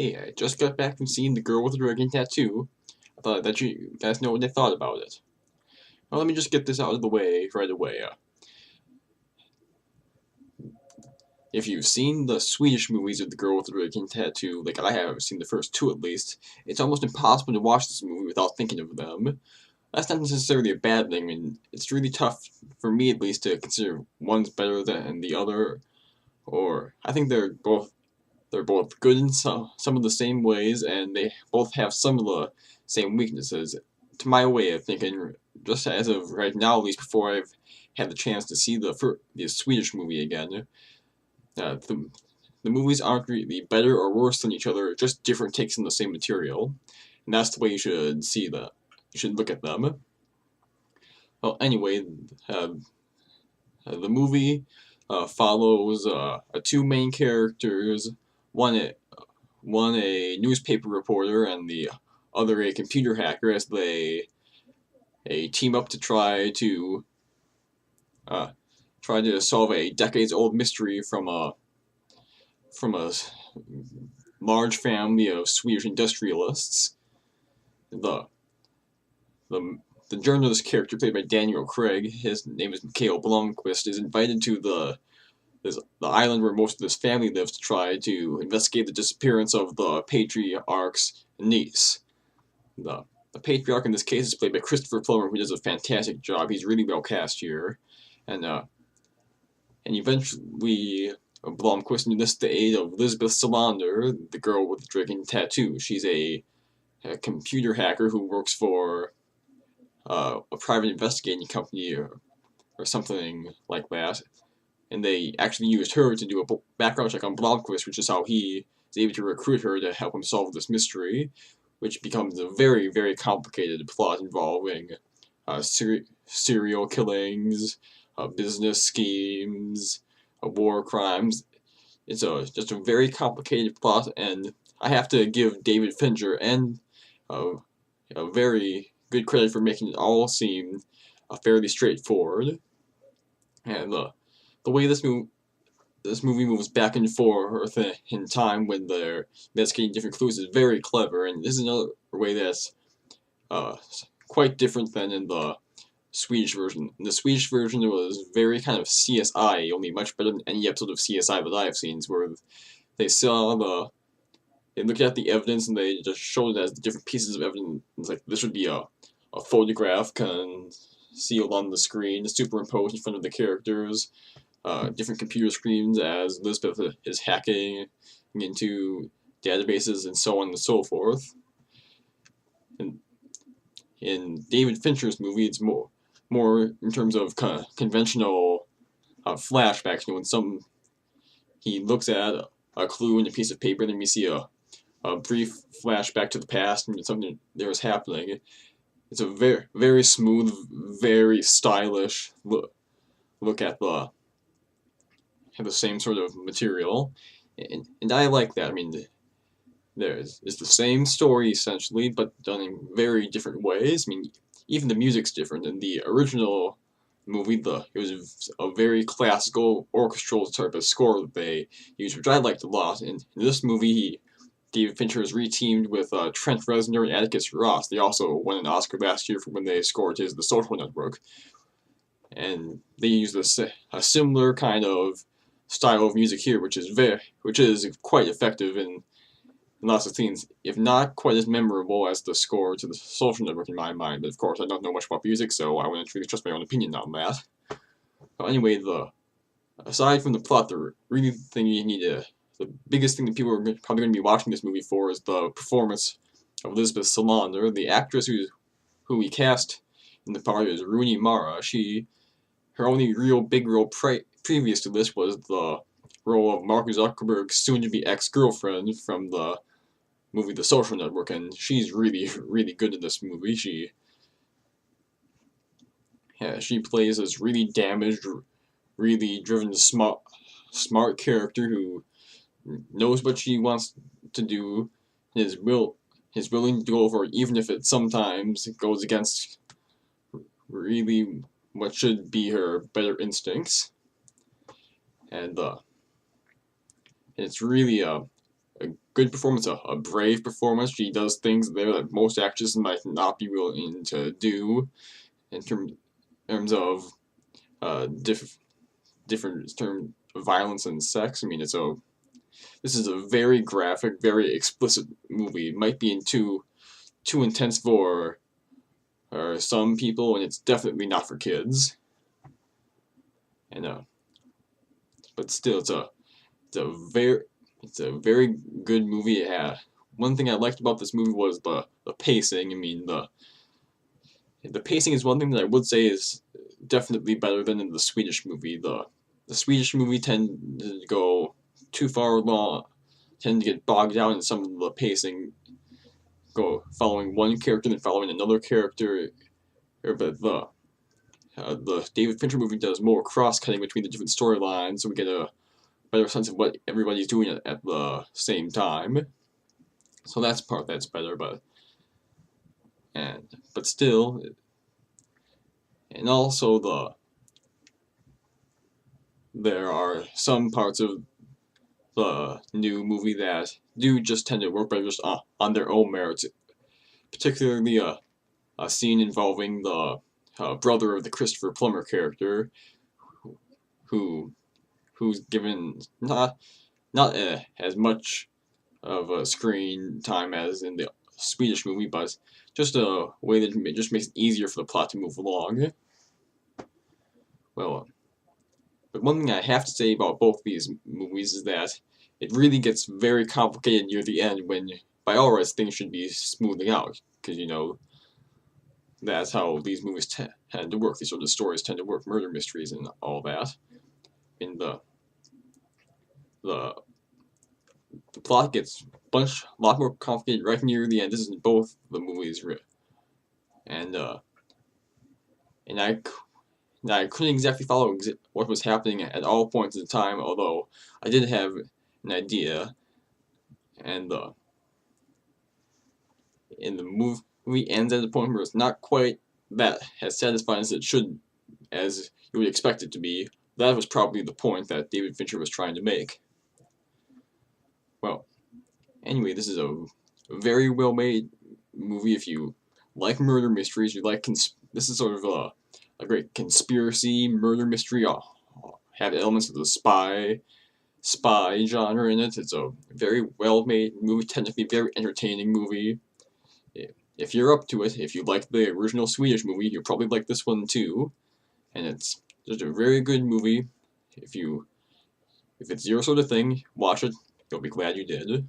Hey, I just got back from seeing The Girl with the Dragon Tattoo. I thought that you guys know what I thought about it. Well, let me just get this out of the way right away. If you've seen the Swedish movies of The Girl with the Dragon Tattoo, like I have seen the first two at least, it's almost impossible to watch this movie without thinking of them. That's not necessarily a bad thing. I mean, it's really tough, for me at least, to consider one's better than the other, or I think they're both good in some of the same ways, and they both have some of the same weaknesses. To my way of thinking, just as of right now, at least before I've had the chance to see the Swedish movie again, the movies aren't really better or worse than each other, just different takes on the same material, and that's the way you should see that. You should look at them. Well, anyway, uh, the movie follows two main characters. One one a newspaper reporter and the other a computer hacker as they team up to uh, try to solve a decades-old mystery from a large family of Swedish industrialists. The the the journalist character played by Daniel Craig, his name is Mikhail Blomkvist, is invited to the island where most of his family lives to try to investigate the disappearance of the patriarch's niece. The the patriarch in this case is played by Christopher Plummer, who does a fantastic job. He's really well cast here, and eventually Blomquist enlists the aid of Lisbeth Salander, the girl with the dragon tattoo. She's a computer hacker who works for a private investigating company or something like that, and they actually used her to do a background check on Blomquist, which is how he is able to recruit her to help him solve this mystery, which becomes a very, very complicated plot involving serial killings, business schemes, war crimes. It's just a very complicated plot, and I have to give David Fincher and a very good credit for making it all seem fairly straightforward. And the way this movie moves back and forth in time when they're investigating different clues is very clever, and this is another way that's uh, quite different than in the Swedish version. In the Swedish version, it was very kind of CSI, only much better than any episode of CSI that I've seen, where they saw they looked at the evidence and they just showed it as the different pieces of evidence. Like this would be a photograph concealed on the screen, superimposed in front of the characters. Different computer screens as Lisbeth is hacking into databases and so on and so forth. And in David Fincher's movie, it's more in terms of conventional flashbacks. You know, when he looks at a clue in a piece of paper, and then we see a brief flashback to the past and something there was happening. It's a very very smooth, very stylish look at the same sort of material, and I like that. I mean, it's the same story essentially, but done in very different ways. I mean, even the music's different. In the original movie, it was a very classical orchestral type of score that they used, which I liked a lot. And in this movie, David Fincher is reteamed with Trent Reznor and Atticus Ross. They also won an Oscar last year for when they scored his The Social Network, and they used a similar kind of style of music here, which is quite effective in lots of scenes, if not quite as memorable as the score to The Social Network in my mind. But of course, I don't know much about music, so I wouldn't really trust my own opinion on that. But anyway, aside from the plot, the biggest thing that people are probably going to be watching this movie for is the performance of Lisbeth Salander, the actress who we cast in the part is Rooney Mara. Her only real big role previous to this was the role of Mark Zuckerberg's soon-to-be ex-girlfriend from the movie The Social Network, and she's really, really good in this movie. She plays this really damaged, really driven, smart character who knows what she wants to do and is willing to go for it, even if it sometimes goes against really what should be her better instincts. And it's really a good performance, a brave performance. She does things there that most actresses might not be willing to do in terms of different terms of violence and sex. I mean, this is a very graphic, very explicit movie. It might be too intense for some people, and it's definitely not for kids. And but still, it's a very good movie. One thing I liked about this movie was the pacing. I mean, the pacing is one thing that I would say is definitely better than in the Swedish movie. The Swedish movie tend to go too far along, tend to get bogged down in some of the pacing, go following one character then following another character. But the David Fincher movie does more cross-cutting between the different storylines, so we get a better sense of what everybody's doing at the same time. So that's part that's better, but still, and also there are some parts of the new movie that do just tend to work better just on their own merits, particularly a scene involving the brother of the Christopher Plummer character, who's given not as much of a screen time as in the Swedish movie, but just a way that just makes it easier for the plot to move along. Well, but one thing I have to say about both these movies is that it really gets very complicated near the end when, by all rights, things should be smoothing out, because, you know, that's how these movies tend to work. These sort of stories tend to work, murder mysteries and all that. In the plot gets a lot more complicated right near the end. This is in both the movies, and I couldn't exactly follow what was happening at all points in time, although I did have an idea. And the movie ends at a point where it's not quite that as satisfying as you would expect it to be. That was probably the point that David Fincher was trying to make. Well, anyway, this is a very well made movie. If you like murder mysteries, you like this is sort of a great conspiracy murder mystery. Have elements of the spy genre in it. It's a very well made movie, technically very entertaining movie. If you're up to it, if you like the original Swedish movie, you'll probably like this one too. And it's just a very good movie. If it's your sort of thing, watch it. You'll be glad you did.